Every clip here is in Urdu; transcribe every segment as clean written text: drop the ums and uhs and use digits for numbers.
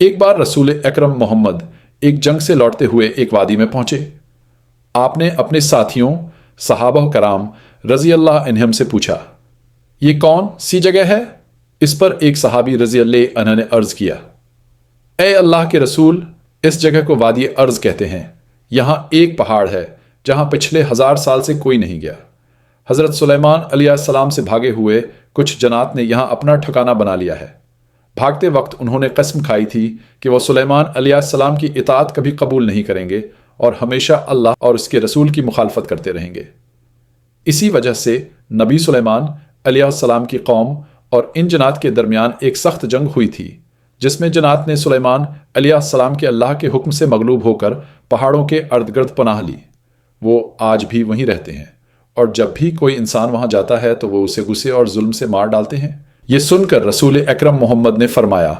ایک بار رسول اکرم محمد ایک جنگ سے لوٹتے ہوئے ایک وادی میں پہنچے۔ آپ نے اپنے ساتھیوں صحابہ کرام رضی اللہ عنہم سے پوچھا، یہ کون سی جگہ ہے؟ اس پر ایک صحابی رضی اللہ عنہ نے عرض کیا، اے اللہ کے رسول، اس جگہ کو وادی ارض کہتے ہیں۔ یہاں ایک پہاڑ ہے جہاں پچھلے 1000 سال سے کوئی نہیں گیا۔ حضرت سلیمان علیہ السلام سے بھاگے ہوئے کچھ جنات نے یہاں اپنا ٹھکانہ بنا لیا ہے۔ بھاگتے وقت انہوں نے قسم کھائی تھی کہ وہ سلیمان علیہ السلام کی اطاعت کبھی قبول نہیں کریں گے اور ہمیشہ اللہ اور اس کے رسول کی مخالفت کرتے رہیں گے۔ اسی وجہ سے نبی سلیمان علیہ السلام کی قوم اور ان جنات کے درمیان ایک سخت جنگ ہوئی تھی، جس میں جنات نے سلیمان علیہ السلام کے اللہ کے حکم سے مغلوب ہو کر پہاڑوں کے ارد گرد پناہ لی۔ وہ آج بھی وہیں رہتے ہیں، اور جب بھی کوئی انسان وہاں جاتا ہے تو وہ اسے غصے اور ظلم سے مار ڈالتے ہیں۔ یہ سن کر رسول اکرم محمد نے فرمایا،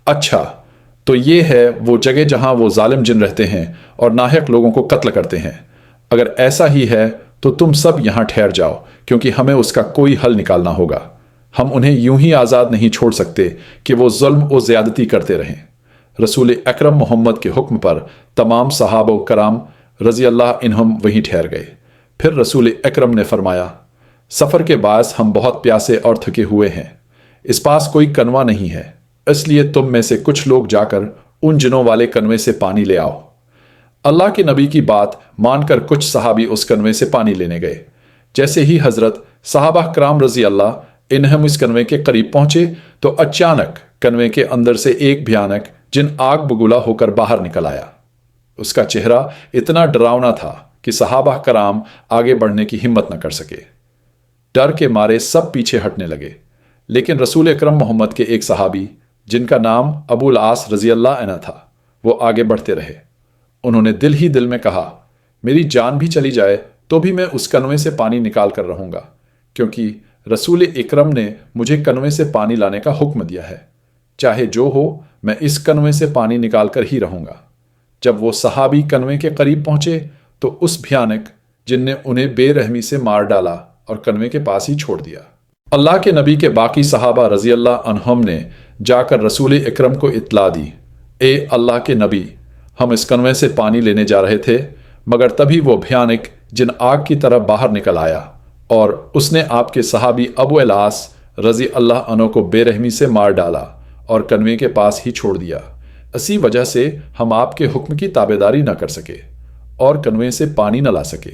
اچھا تو یہ ہے وہ جگہ جہاں وہ ظالم جن رہتے ہیں اور ناحق لوگوں کو قتل کرتے ہیں۔ اگر ایسا ہی ہے تو تم سب یہاں ٹھہر جاؤ، کیونکہ ہمیں اس کا کوئی حل نکالنا ہوگا۔ ہم انہیں یوں ہی آزاد نہیں چھوڑ سکتے کہ وہ ظلم و زیادتی کرتے رہیں۔ رسول اکرم محمد کے حکم پر تمام صحابہ کرام رضی اللہ عنہم وہیں ٹھہر گئے۔ پھر رسول اکرم نے فرمایا، سفر کے باعث ہم بہت پیاسے اور تھکے ہوئے ہیں، اس پاس کوئی کنواں نہیں ہے، اس لیے تم میں سے کچھ لوگ جا کر ان جنوں والے کنویں سے پانی لے آؤ۔ اللہ کے نبی کی بات مان کر کچھ صحابی اس کنویں سے پانی لینے گئے۔ جیسے ہی حضرت صحابہ کرام رضی اللہ عنہم اس کنویں کے قریب پہنچے تو اچانک کنویں کے اندر سے ایک بھیانک جن آگ بگولا ہو کر باہر نکل آیا۔ اس کا چہرہ اتنا ڈراؤنا تھا کہ صحابہ کرام آگے بڑھنے کی ہمت نہ کر سکے۔ ڈر کے مارے سب پیچھے ہٹنے لگے، لیکن رسول اکرم محمد کے ایک صحابی جن کا نام ابو العاص رضی اللہ عنہ تھا، وہ آگے بڑھتے رہے۔ انہوں نے دل ہی دل میں کہا، میری جان بھی چلی جائے تو بھی میں اس کنویں سے پانی نکال کر رہوں گا، کیونکہ رسول اکرم نے مجھے کنویں سے پانی لانے کا حکم دیا ہے۔ چاہے جو ہو، میں اس کنویں سے پانی نکال کر ہی رہوں گا۔ جب وہ صحابی کنویں کے قریب پہنچے تو اس بھیانک جن نے انہیں بے رحمی سے مار ڈالا اور کنویں کے پاس ہی چھوڑ دیا۔ اللہ کے نبی کے باقی صحابہ رضی اللہ عنہم نے جا کر رسول اکرم کو اطلاع دی، اے اللہ کے نبی، ہم اس کنویں سے پانی لینے جا رہے تھے، مگر تبھی وہ بھیانک جن آگ کی طرح باہر نکل آیا اور اس نے آپ کے صحابی ابو العاص رضی اللہ عنہ کو بے رحمی سے مار ڈالا اور کنویں کے پاس ہی چھوڑ دیا۔ اسی وجہ سے ہم آپ کے حکم کی تابعداری نہ کر سکے اور کنویں سے پانی نہ لا سکے۔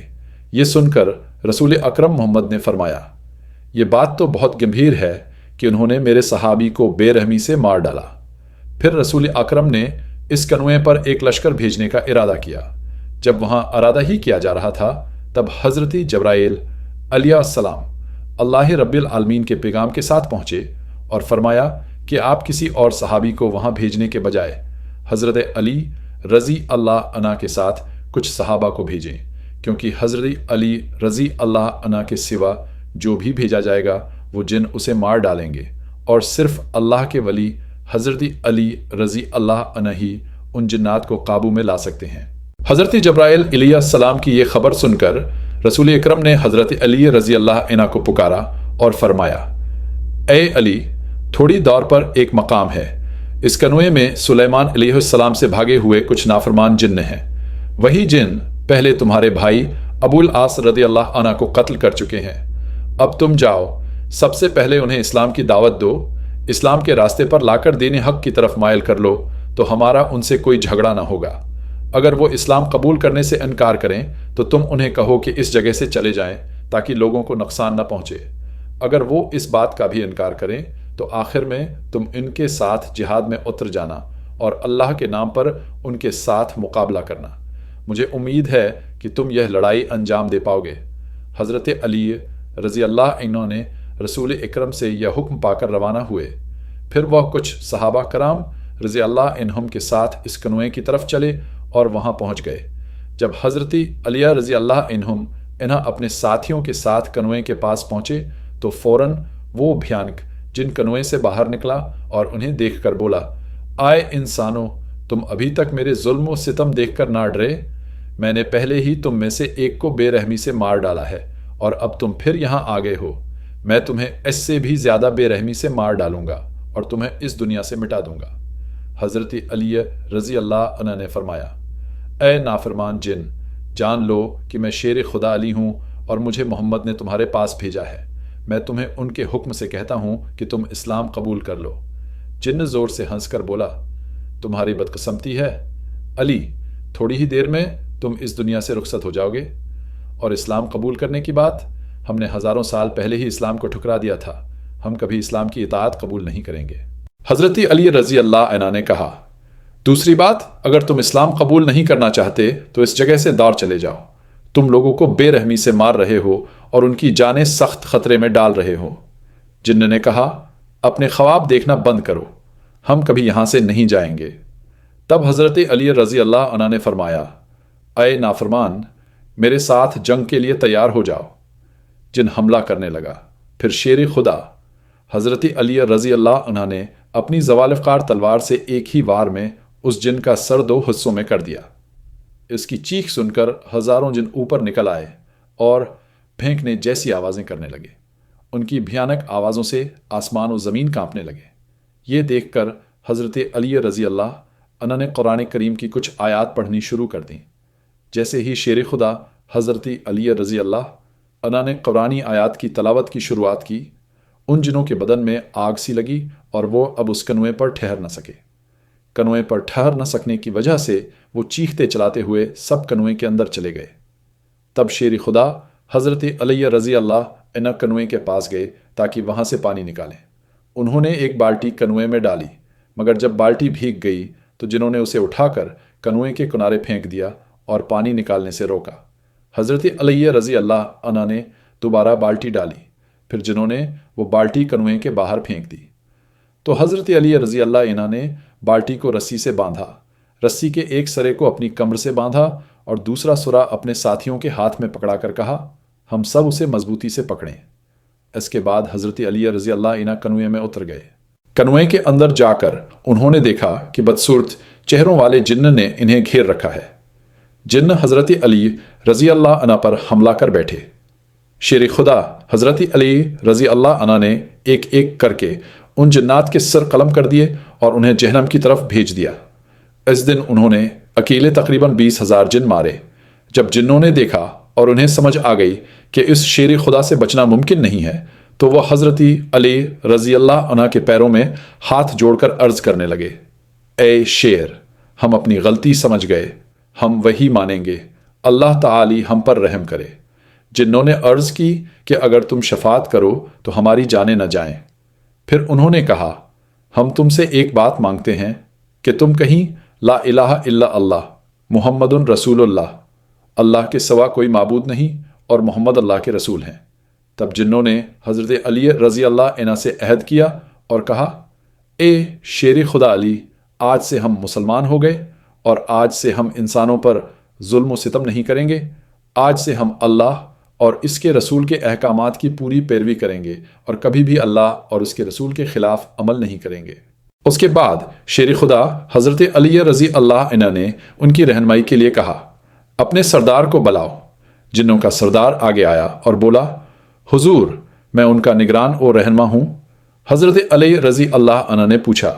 یہ سن کر رسول اکرم محمد نے فرمایا، یہ بات تو بہت گمبھیر ہے کہ انہوں نے میرے صحابی کو بے رحمی سے مار ڈالا۔ پھر رسول اکرم نے اس کنویں پر ایک لشکر بھیجنے کا ارادہ کیا۔ جب وہاں ارادہ ہی کیا جا رہا تھا، تب حضرت جبرائیل علیہ السلام اللہ رب العالمین کے پیغام کے ساتھ پہنچے اور فرمایا کہ آپ کسی اور صحابی کو وہاں بھیجنے کے بجائے حضرت علی رضی اللہ عنہ کے ساتھ کچھ صحابہ کو بھیجیں، کیونکہ حضرت علی رضی اللہ عنہ کے سوا جو بھی بھیجا جائے گا وہ جن اسے مار ڈالیں گے، اور صرف اللہ کے ولی حضرت علی رضی اللہ عنہ ہی ان جنات کو قابو میں لا سکتے ہیں۔ حضرت جبرائیل علیہ السلام کی یہ خبر سن کر رسول اکرم نے حضرت علی رضی اللہ عنہ کو پکارا اور فرمایا، اے علی، تھوڑی دور پر ایک مقام ہے، اس کنویں میں سلیمان علیہ السلام سے بھاگے ہوئے کچھ نافرمان جن ہیں۔ وہی جن پہلے تمہارے بھائی ابو العاص رضی اللہ عنہ کو قتل کر چکے ہیں۔ اب تم جاؤ، سب سے پہلے انہیں اسلام کی دعوت دو، اسلام کے راستے پر لا کر دین حق کی طرف مائل کر لو تو ہمارا ان سے کوئی جھگڑا نہ ہوگا۔ اگر وہ اسلام قبول کرنے سے انکار کریں تو تم انہیں کہو کہ اس جگہ سے چلے جائیں تاکہ لوگوں کو نقصان نہ پہنچے۔ اگر وہ اس بات کا بھی انکار کریں تو آخر میں تم ان کے ساتھ جہاد میں اتر جانا اور اللہ کے نام پر ان کے ساتھ مقابلہ کرنا۔ مجھے امید ہے کہ تم یہ لڑائی انجام دے پاؤ گے۔ حضرت علی رضی اللہ عنہ نے رسول اکرم سے یہ حکم پا کر روانہ ہوئے۔ پھر وہ کچھ صحابہ کرام رضی اللہ عنہم کے ساتھ اس کنویں کی طرف چلے اور وہاں پہنچ گئے۔ جب حضرت علی رضی اللہ عنہم اپنے ساتھیوں کے ساتھ کنویں کے پاس پہنچے تو فوراً وہ بھیانک جن کنویں سے باہر نکلا اور انہیں دیکھ کر بولا، آئے انسانوں، تم ابھی تک میرے ظلم و ستم دیکھ کر نہ ڈرے؟ میں نے پہلے ہی تم میں سے ایک کو بے رحمی سے مار ڈالا ہے، اور اب تم پھر یہاں آ گئے ہو۔ میں تمہیں اس سے بھی زیادہ بے رحمی سے مار ڈالوں گا اور تمہیں اس دنیا سے مٹا دوں گا۔ حضرت علی رضی اللہ عنہ نے فرمایا، اے نافرمان جن، جان لو کہ میں شیر خدا علی ہوں اور مجھے محمد نے تمہارے پاس بھیجا ہے۔ میں تمہیں ان کے حکم سے کہتا ہوں کہ تم اسلام قبول کر لو۔ جن زور سے ہنس کر بولا، تمہاری بدقسمتی ہے علی، تھوڑی ہی دیر میں تم اس دنیا سے رخصت ہو جاؤ گے، اور اسلام قبول کرنے کی بات، ہم نے ہزاروں سال پہلے ہی اسلام کو ٹھکرا دیا تھا، ہم کبھی اسلام کی اطاعت قبول نہیں کریں گے۔ حضرت علی رضی اللہ عنہ نے کہا، دوسری بات، اگر تم اسلام قبول نہیں کرنا چاہتے تو اس جگہ سے دور چلے جاؤ، تم لوگوں کو بے رحمی سے مار رہے ہو اور ان کی جانیں سخت خطرے میں ڈال رہے ہو۔ جن نے کہا، اپنے خواب دیکھنا بند کرو، ہم کبھی یہاں سے نہیں جائیں گے۔ تب حضرت علی رضی اللہ عنہ نے فرمایا، اے نافرمان، میرے ساتھ جنگ کے لیے تیار ہو جاؤ۔ جن حملہ کرنے لگا، پھر شیر خدا حضرت علی رضی اللہ عنہ نے اپنی زوال افقار تلوار سے ایک ہی وار میں اس جن کا سر 2 حصوں میں کر دیا۔ اس کی چیخ سن کر ہزاروں جن اوپر نکل آئے اور پھینکنے جیسی آوازیں کرنے لگے۔ ان کی بھیانک آوازوں سے آسمان و زمین کانپنے لگے۔ یہ دیکھ کر حضرت علی رضی اللہ عنہ نے قرآن کریم کی کچھ آیات پڑھنی شروع کر دیں۔ جیسے ہی شیر خدا حضرت علی رضی اللہ عنہ نے قرآنی آیات کی تلاوت کی شروعات کی، ان جنوں کے بدن میں آگ سی لگی اور وہ اب اس کنویں پر ٹھہر نہ سکے۔ کنویں پر ٹھہر نہ سکنے کی وجہ سے وہ چیختے چلاتے ہوئے سب کنویں کے اندر چلے گئے۔ تب شیر خدا حضرت علی رضی اللہ عنہ کنویں کے پاس گئے تاکہ وہاں سے پانی نکالیں۔ انہوں نے ایک بالٹی کنویں میں ڈالی، مگر جب بالٹی بھیگ گئی تو جنہوں نے اسے اٹھا کر کنویں کے کنارے پھینک دیا اور پانی نکالنے سے روکا۔ حضرت علی رضی اللہ عنہ نے دوبارہ بالٹی ڈالی، پھر جنہوں نے وہ بالٹی کنویں کے باہر پھینک دی۔ تو حضرت علی رضی اللہ عنہ نے بالٹی کو رسی سے باندھا، رسی کے ایک سرے کو اپنی کمر سے باندھا اور دوسرا سرا اپنے ساتھیوں کے ہاتھ میں پکڑا کر کہا، ہم سب اسے مضبوطی سے پکڑیں۔ اس کے بعد حضرت علی رضی اللہ عنہ کنویں میں اتر گئے۔ کنویں کے اندر جا کر انہوں نے دیکھا کہ بدصورت چہروں والے جن نے انہیں گھیر رکھا ہے۔ جن حضرت علی رضی اللہ عنہ پر حملہ کر بیٹھے۔ شیر خدا حضرت علی رضی اللہ عنہ نے ایک ایک کر کے ان جنات کے سر قلم کر دیے اور انہیں جہنم کی طرف بھیج دیا۔ اس دن انہوں نے اکیلے تقریباً 20,000 جن مارے۔ جب جنوں نے دیکھا اور انہیں سمجھ آ گئی کہ اس شیر خدا سے بچنا ممکن نہیں ہے، تو وہ حضرت علی رضی اللہ عنہ کے پیروں میں ہاتھ جوڑ کر عرض کرنے لگے، اے شیر، ہم اپنی غلطی سمجھ گئے، ہم وہی مانیں گے، اللہ تعالی ہم پر رحم کرے۔ جنوں نے عرض کی کہ اگر تم شفاعت کرو تو ہماری جانیں نہ جائیں۔ پھر انہوں نے کہا، ہم تم سے ایک بات مانگتے ہیں کہ تم کہیں لا الہ الا اللہ محمد رسول اللہ، اللہ کے سوا کوئی معبود نہیں اور محمد اللہ کے رسول ہیں۔ تب جنوں نے حضرت علی رضی اللہ عنہ سے عہد کیا اور کہا، اے شیر خدا علی، آج سے ہم مسلمان ہو گئے اور آج سے ہم انسانوں پر ظلم و ستم نہیں کریں گے۔ آج سے ہم اللہ اور اس کے رسول کے احکامات کی پوری پیروی کریں گے اور کبھی بھی اللہ اور اس کے رسول کے خلاف عمل نہیں کریں گے۔ اس کے بعد شیر خدا حضرت علی رضی اللہ عنہ نے ان کی رہنمائی کے لیے کہا، اپنے سردار کو بلاؤ۔ جنوں کا سردار آگے آیا اور بولا، حضور، میں ان کا نگران اور رہنما ہوں۔ حضرت علی رضی اللہ عنہ نے پوچھا،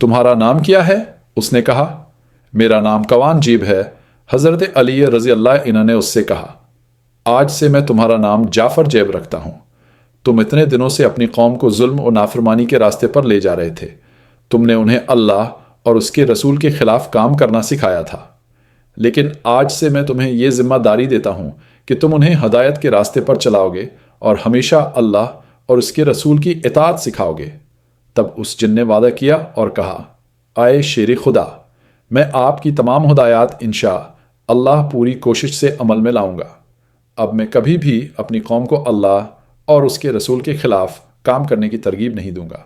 تمہارا نام کیا ہے؟ اس نے کہا، میرا نام کوان جیب ہے۔ حضرت علی رضی اللہ عنہ نے اس سے کہا، آج سے میں تمہارا نام جعفر جیب رکھتا ہوں۔ تم اتنے دنوں سے اپنی قوم کو ظلم و نافرمانی کے راستے پر لے جا رہے تھے۔ تم نے انہیں اللہ اور اس کے رسول کے خلاف کام کرنا سکھایا تھا، لیکن آج سے میں تمہیں یہ ذمہ داری دیتا ہوں کہ تم انہیں ہدایت کے راستے پر چلاؤ گے اور ہمیشہ اللہ اور اس کے رسول کی اطاعت سکھاؤ گے۔ تب اس جن نے وعدہ کیا اور کہا، آئے شیر خدا، میں آپ کی تمام ہدایات انشاء اللہ پوری کوشش سے عمل میں لاؤں گا۔ اب میں کبھی بھی اپنی قوم کو اللہ اور اس کے رسول کے خلاف کام کرنے کی ترغیب نہیں دوں گا۔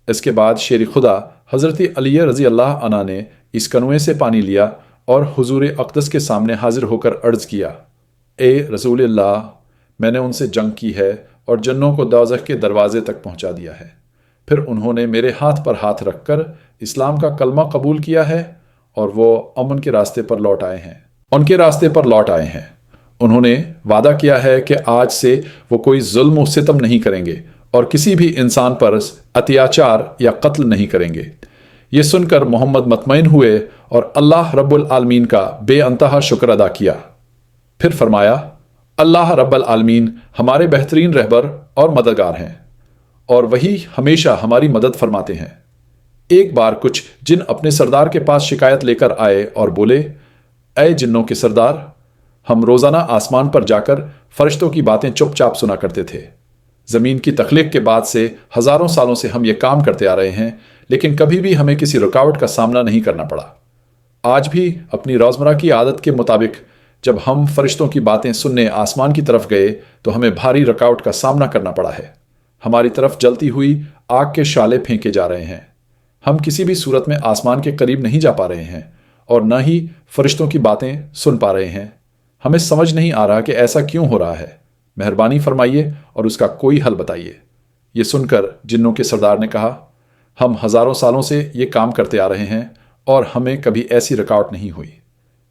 اس کے بعد شیر خدا حضرت علی رضی اللہ عنہ نے اس کنویں سے پانی لیا اور حضور اقدس کے سامنے حاضر ہو کر عرض کیا، اے رسول اللہ، میں نے ان سے جنگ کی ہے اور جنوں کو دوزخ کے دروازے تک پہنچا دیا ہے۔ پھر انہوں نے میرے ہاتھ پر ہاتھ رکھ کر اسلام کا کلمہ قبول کیا ہے اور وہ امن کے راستے پر لوٹ آئے ہیں، ان کے راستے پر لوٹ آئے ہیں۔ انہوں نے وعدہ کیا ہے کہ آج سے وہ کوئی ظلم و ستم نہیں کریں گے اور کسی بھی انسان پر اتیاچار یا قتل نہیں کریں گے۔ یہ سن کر محمد مطمئن ہوئے اور اللہ رب العالمین کا بے انتہا شکر ادا کیا۔ پھر فرمایا، اللہ رب العالمین ہمارے بہترین رہبر اور مددگار ہیں، اور وہی ہمیشہ ہماری مدد فرماتے ہیں۔ ایک بار کچھ جن اپنے سردار کے پاس شکایت لے کر آئے اور بولے، اے جنوں کے سردار، ہم روزانہ آسمان پر جا کر فرشتوں کی باتیں چپ چاپ سنا کرتے تھے۔ زمین کی تخلیق کے بعد سے ہزاروں سالوں سے ہم یہ کام کرتے آ رہے ہیں، لیکن کبھی بھی ہمیں کسی رکاوٹ کا سامنا نہیں کرنا پڑا۔ آج بھی اپنی روزمرہ کی عادت کے مطابق جب ہم فرشتوں کی باتیں سننے آسمان کی طرف گئے تو ہمیں بھاری رکاوٹ کا سامنا کرنا پڑا ہے۔ ہماری طرف جلتی ہوئی آگ کے شعلے پھینکے جا رہے ہیں۔ ہم کسی بھی صورت میں آسمان کے قریب نہیں جا پا رہے ہیں اور نہ ہی فرشتوں کی باتیں سن پا رہے ہیں۔ ہمیں سمجھ نہیں آ رہا کہ ایسا کیوں ہو رہا ہے۔ مہربانی فرمائیے اور اس کا کوئی حل بتائیے۔ یہ سن کر جنوں کے سردار نے کہا، ہم ہزاروں سالوں سے یہ کام کرتے آ رہے ہیں اور ہمیں کبھی ایسی رکاوٹ نہیں ہوئی۔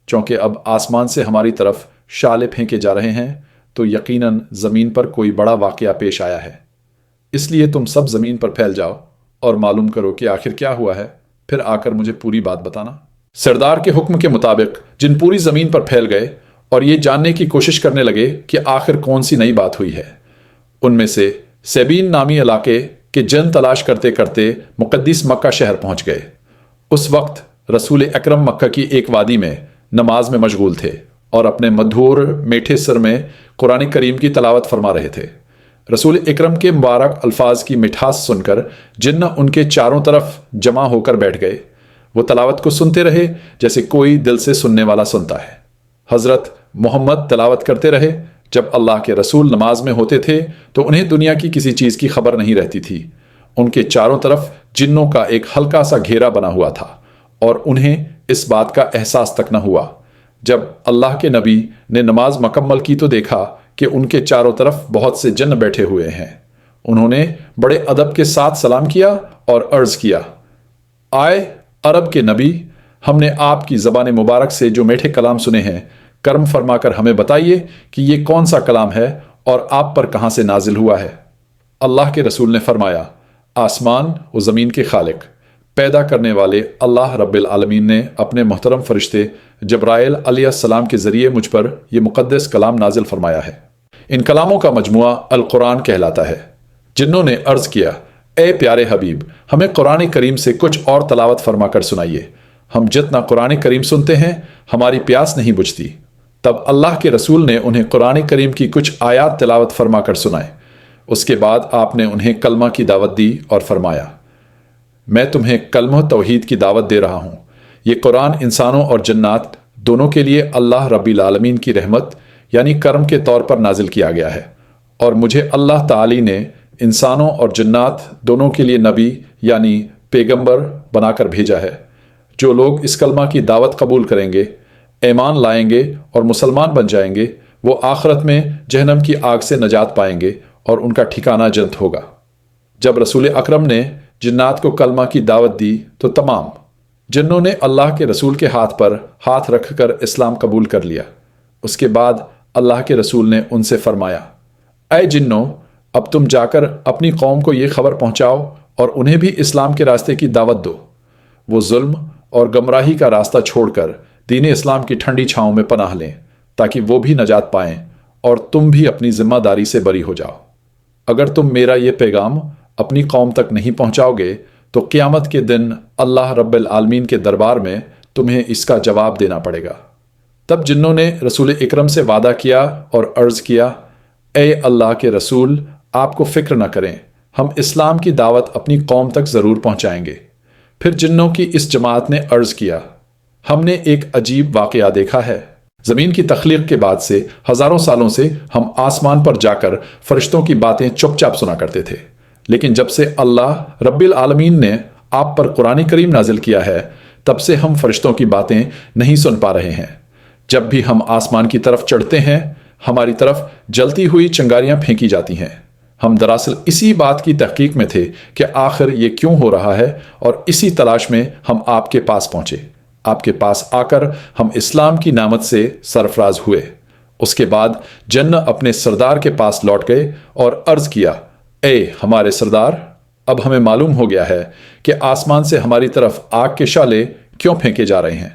چونکہ اب آسمان سے ہماری طرف شعلے پھینکے جا رہے ہیں تو یقیناً زمین پر کوئی بڑا واقعہ پیش آیا ہے۔ اس لیے تم سب زمین پر پھیل جاؤ اور معلوم کرو کہ آخر کیا ہوا ہے، پھر آ کر مجھے پوری بات بتانا۔ سردار کے حکم کے مطابق جن پوری زمین پر پھیل گئے اور یہ جاننے کی کوشش کرنے لگے کہ آخر کون سی نئی بات ہوئی ہے۔ ان میں سے سیبین نامی علاقے کے جن تلاش کرتے کرتے مقدس مکہ شہر پہنچ گئے۔ اس وقت رسول اکرم مکہ کی ایک وادی میں نماز میں مشغول تھے اور اپنے مدھور میٹھے سر میں قرآن کریم کی تلاوت فرما رہے تھے۔ رسول اکرم کے مبارک الفاظ کی مٹھاس سن کر جن ان کے چاروں طرف جمع ہو کر بیٹھ گئے۔ وہ تلاوت کو سنتے رہے جیسے کوئی دل سے سننے والا سنتا ہے۔ حضرت محمد تلاوت کرتے رہے۔ جب اللہ کے رسول نماز میں ہوتے تھے تو انہیں دنیا کی کسی چیز کی خبر نہیں رہتی تھی۔ ان کے چاروں طرف جنوں کا ایک ہلکا سا گھیرا بنا ہوا تھا اور انہیں اس بات کا احساس تک نہ ہوا۔ جب اللہ کے نبی نے نماز مکمل کی تو دیکھا کہ ان کے چاروں طرف بہت سے جن بیٹھے ہوئے ہیں۔ انہوں نے بڑے ادب کے ساتھ سلام کیا اور عرض کیا، آئے عرب کے نبی، ہم نے آپ کی زبان مبارک سے جو میٹھے کلام سنے ہیں، کرم فرما کر ہمیں بتائیے کہ یہ کون سا کلام ہے اور آپ پر کہاں سے نازل ہوا ہے۔ اللہ کے رسول نے فرمایا، آسمان و زمین کے خالق، پیدا کرنے والے اللہ رب العالمین نے اپنے محترم فرشتے جبرائیل علیہ السلام کے ذریعے مجھ پر یہ مقدس کلام نازل فرمایا ہے۔ ان کلاموں کا مجموعہ القرآن کہلاتا ہے۔ جنوں نے عرض کیا، اے پیارے حبیب، ہمیں قرآن کریم سے کچھ اور تلاوت فرما کر سنائیے۔ ہم جتنا قرآن کریم سنتے ہیں ہماری پیاس نہیں بجھتی۔ تب اللہ کے رسول نے انہیں قرآن کریم کی کچھ آیات تلاوت فرما کر سنائے۔ اس کے بعد آپ نے انہیں کلمہ کی دعوت دی اور فرمایا، میں تمہیں کلمہ توحید کی دعوت دے رہا ہوں۔ یہ قرآن انسانوں اور جنات دونوں کے لیے اللہ رب العالمین کی رحمت یعنی کرم کے طور پر نازل کیا گیا ہے، اور مجھے اللہ تعالی نے انسانوں اور جنات دونوں کے لیے نبی یعنی پیغمبر بنا کر بھیجا ہے۔ جو لوگ اس کلمہ کی دعوت قبول کریں گے، ایمان لائیں گے اور مسلمان بن جائیں گے، وہ آخرت میں جہنم کی آگ سے نجات پائیں گے اور ان کا ٹھکانہ جنت ہوگا۔ جب رسول اکرم نے جنات کو کلمہ کی دعوت دی تو تمام جنوں نے اللہ کے رسول کے ہاتھ پر ہاتھ رکھ کر اسلام قبول کر لیا۔ اس کے بعد اللہ کے رسول نے ان سے فرمایا، اے جنوں، اب تم جا کر اپنی قوم کو یہ خبر پہنچاؤ اور انہیں بھی اسلام کے راستے کی دعوت دو۔ وہ ظلم اور گمراہی کا راستہ چھوڑ کر دین اسلام کی ٹھنڈی چھاؤں میں پناہ لیں تاکہ وہ بھی نجات پائیں اور تم بھی اپنی ذمہ داری سے بری ہو جاؤ۔ اگر تم میرا یہ پیغام اپنی قوم تک نہیں پہنچاؤ گے تو قیامت کے دن اللہ رب العالمین کے دربار میں تمہیں اس کا جواب دینا پڑے گا۔ تب جنوں نے رسول اکرم سے وعدہ کیا اور عرض کیا، اے اللہ کے رسول، آپ کو فکر نہ کریں، ہم اسلام کی دعوت اپنی قوم تک ضرور پہنچائیں گے۔ پھر جنوں کی اس جماعت نے عرض کیا، ہم نے ایک عجیب واقعہ دیکھا ہے۔ زمین کی تخلیق کے بعد سے ہزاروں سالوں سے ہم آسمان پر جا کر فرشتوں کی باتیں چپ چاپ سنا کرتے تھے، لیکن جب سے اللہ رب العالمین نے آپ پر قرآن کریم نازل کیا ہے تب سے ہم فرشتوں کی باتیں نہیں سن پا رہے ہیں۔ جب بھی ہم آسمان کی طرف چڑھتے ہیں ہماری طرف جلتی ہوئی چنگاریاں پھینکی جاتی ہیں۔ ہم دراصل اسی بات کی تحقیق میں تھے کہ آخر یہ کیوں ہو رہا ہے، اور اسی تلاش میں ہم آپ کے پاس پہنچے۔ آپ کے پاس آ کر ہم اسلام کی نعمت سے سرفراز ہوئے۔ اس کے بعد جن اپنے سردار کے پاس لوٹ گئے اور عرض کیا، اے ہمارے سردار، اب ہمیں معلوم ہو گیا ہے کہ آسمان سے ہماری طرف آگ کے شعلے کیوں پھینکے جا رہے ہیں؟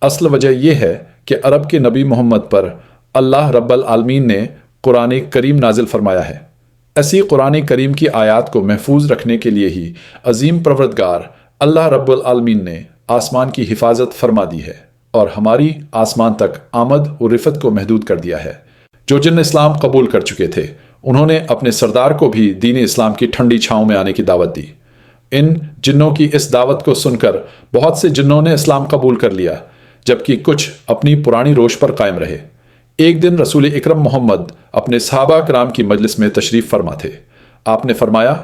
اصل وجہ یہ ہے کہ عرب کے نبی محمد پر اللہ رب العالمین نے قرآن کریم نازل فرمایا ہے۔ ایسی قرآن کریم کی آیات کو محفوظ رکھنے کے لیے ہی عظیم پروردگار اللہ رب العالمین نے آسمان کی حفاظت فرما دی ہے اور ہماری آسمان تک آمد و رفت کو محدود کر دیا ہے۔ جو جن اسلام قبول کر چکے تھے انہوں نے اپنے سردار کو بھی دین اسلام کی ٹھنڈی چھاؤں میں آنے کی دعوت دی۔ ان جنوں کی اس دعوت کو سن کر بہت سے جنوں نے اسلام قبول کر لیا، جبکہ کچھ اپنی پرانی روش پر قائم رہے۔ ایک دن رسول اکرم محمد اپنے صحابہ کرام کی مجلس میں تشریف فرما تھے۔ آپ نے فرمایا،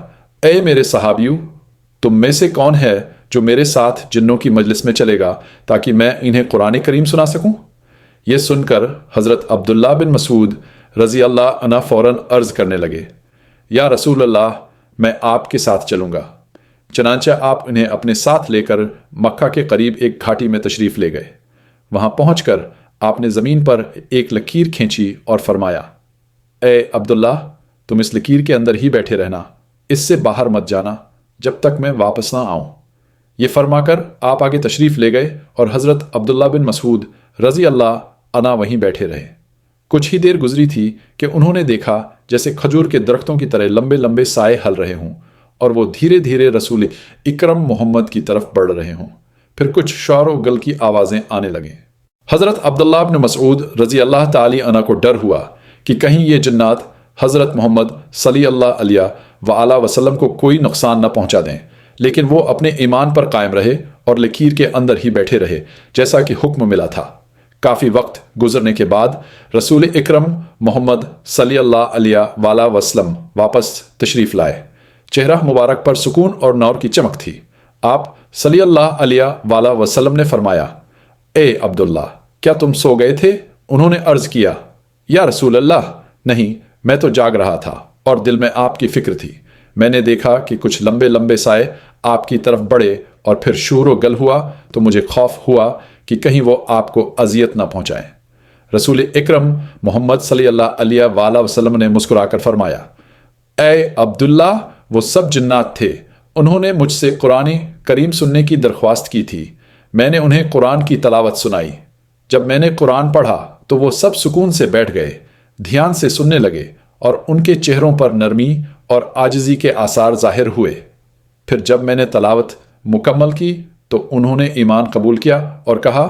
اے میرے صحابیو، تم میں سے کون ہے جو میرے ساتھ جنوں کی مجلس میں چلے گا تاکہ میں انہیں قرآن کریم سنا سکوں؟ یہ سن کر حضرت عبداللہ بن مسعود رضی اللہ عنہ فوراً عرض کرنے لگے، یا رسول اللہ، میں آپ کے ساتھ چلوں گا۔ چنانچہ آپ انہیں اپنے ساتھ لے کر مکہ کے قریب ایک گھاٹی میں تشریف لے گئے۔ وہاں پہنچ کر آپ نے زمین پر ایک لکیر کھینچی اور فرمایا، اے عبداللہ، تم اس لکیر کے اندر ہی بیٹھے رہنا، اس سے باہر مت جانا جب تک میں واپس نہ آؤں۔ یہ فرما کر آپ آگے تشریف لے گئے اور حضرت عبداللہ بن مسعود رضی اللہ عنہ وہیں بیٹھے رہے۔ کچھ ہی دیر گزری تھی کہ انہوں نے دیکھا جیسے کھجور کے درختوں کی طرح لمبے لمبے سائے ہل رہے ہوں اور وہ دھیرے دھیرے رسول اکرم محمد کی طرف بڑھ رہے ہوں۔ پھر کچھ شور و گل کی آوازیں آنے لگیں۔ حضرت عبداللہ بن مسعود رضی اللہ تعالی عنہ کو ڈر ہوا کہ کہیں یہ جنات حضرت محمد صلی اللہ علیہ وآلہ وسلم کو کوئی نقصان نہ پہنچا دیں، لیکن وہ اپنے ایمان پر قائم رہے اور لکیر کے اندر ہی بیٹھے رہے جیسا کہ حکم ملا تھا۔ کافی وقت گزرنے کے بعد رسول اکرم محمد صلی اللہ علیہ وآلہ وسلم واپس تشریف لائے۔ چہرہ مبارک پر سکون اور نور کی چمک تھی۔ آپ صلی اللہ علیہ وآلہ وسلم نے فرمایا، اے عبداللہ، کیا تم سو گئے تھے؟ انہوں نے عرض کیا، یا رسول اللہ، نہیں، میں تو جاگ رہا تھا اور دل میں آپ کی فکر تھی۔ میں نے دیکھا کہ کچھ لمبے لمبے سائے آپ کی طرف بڑھے اور پھر شور و گل ہوا تو مجھے خوف ہوا کہ کہیں وہ آپ کو اذیت نہ پہنچائیں۔ رسول اکرم محمد صلی اللہ علیہ وآلہ وسلم نے مسکرا کر فرمایا، اے عبداللہ، وہ سب جنات تھے، انہوں نے مجھ سے قرآن کریم سننے کی درخواست کی تھی۔ میں نے انہیں قرآن کی تلاوت سنائی۔ جب میں نے قرآن پڑھا تو وہ سب سکون سے بیٹھ گئے، دھیان سے سننے لگے اور ان کے چہروں پر نرمی اور عاجزی کے آثار ظاہر ہوئے۔ پھر جب میں نے تلاوت مکمل کی تو انہوں نے ایمان قبول کیا اور کہا،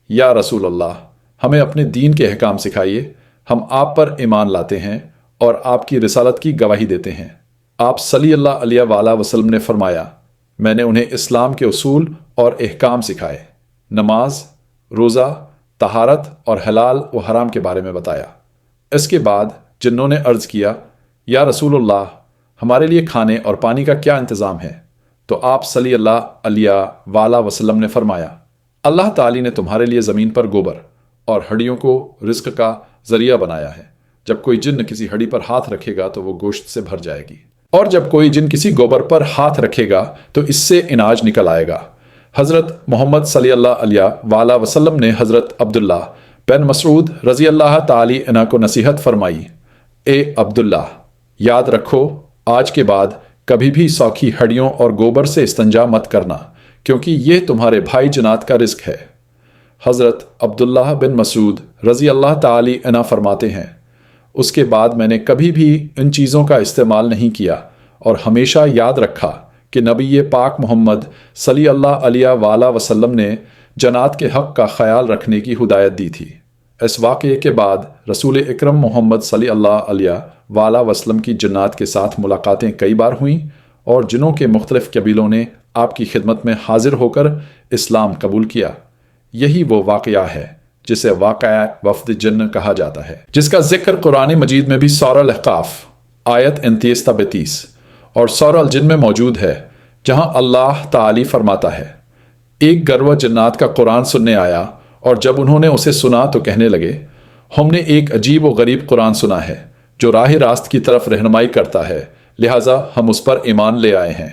یا رسول اللہ، ہمیں اپنے دین کے احکام سکھائیے، ہم آپ پر ایمان لاتے ہیں اور آپ کی رسالت کی گواہی دیتے ہیں۔ آپ صلی اللہ علیہ وآلہ وسلم نے فرمایا، میں نے انہیں اسلام کے اصول اور احکام سکھائے، نماز، روزہ، طہارت اور حلال و حرام کے بارے میں بتایا۔ اس کے بعد جنوں نے عرض کیا، یا رسول اللہ، ہمارے لیے کھانے اور پانی کا کیا انتظام ہے؟ تو آپ صلی اللہ علیہ وآلہ وسلم نے فرمایا، اللہ تعالی نے تمہارے لیے زمین پر گوبر اور ہڈیوں کو رزق کا ذریعہ بنایا ہے۔ جب کوئی جن کسی ہڈی پر ہاتھ رکھے گا تو وہ گوشت سے بھر جائے گی، اور جب کوئی جن کسی گوبر پر ہاتھ رکھے گا تو اس سے اناج نکل آئے گا۔ حضرت محمد صلی اللہ علیہ وآلہ وسلم نے حضرت عبداللہ بن مسعود رضی اللہ تعالی عنہ کو نصیحت فرمائی، اے عبداللہ، یاد رکھو، آج کے بعد کبھی بھی سوکھی ہڈیوں اور گوبر سے استنجا مت کرنا، کیونکہ یہ تمہارے بھائی جنات کا رزق ہے۔ حضرت عبداللہ بن مسعود رضی اللہ تعالی عنہ فرماتے ہیں، اس کے بعد میں نے کبھی بھی ان چیزوں کا استعمال نہیں کیا اور ہمیشہ یاد رکھا کہ نبی پاک محمد صلی اللہ علیہ وآلہ وسلم نے جنات کے حق کا خیال رکھنے کی ہدایت دی تھی۔ اس واقعے کے بعد رسول اکرم محمد صلی اللہ علیہ وآلہ وسلم کی جنات کے ساتھ ملاقاتیں کئی بار ہوئیں اور جنوں کے مختلف قبیلوں نے آپ کی خدمت میں حاضر ہو کر اسلام قبول کیا۔ یہی وہ واقعہ ہے جسے واقعہ وفد جن کہا جاتا ہے، جس کا ذکر قرآن مجید میں بھی سورہ الاحقاف آیت 29 تا 32 اور سورہ الجن میں موجود ہے، جہاں اللہ تعالی فرماتا ہے، ایک گروہ جنات کا قرآن سننے آیا اور جب انہوں نے اسے سنا تو کہنے لگے، ہم نے ایک عجیب و غریب قرآن سنا ہے جو راہ راست کی طرف رہنمائی کرتا ہے، لہٰذا ہم اس پر ایمان لے آئے ہیں۔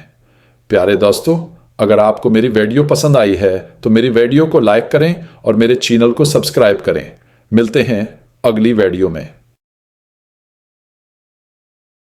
پیارے دوستو، اگر آپ کو میری ویڈیو پسند آئی ہے تو میری ویڈیو کو لائک کریں اور میرے چینل کو سبسکرائب کریں۔ ملتے ہیں اگلی ویڈیو میں۔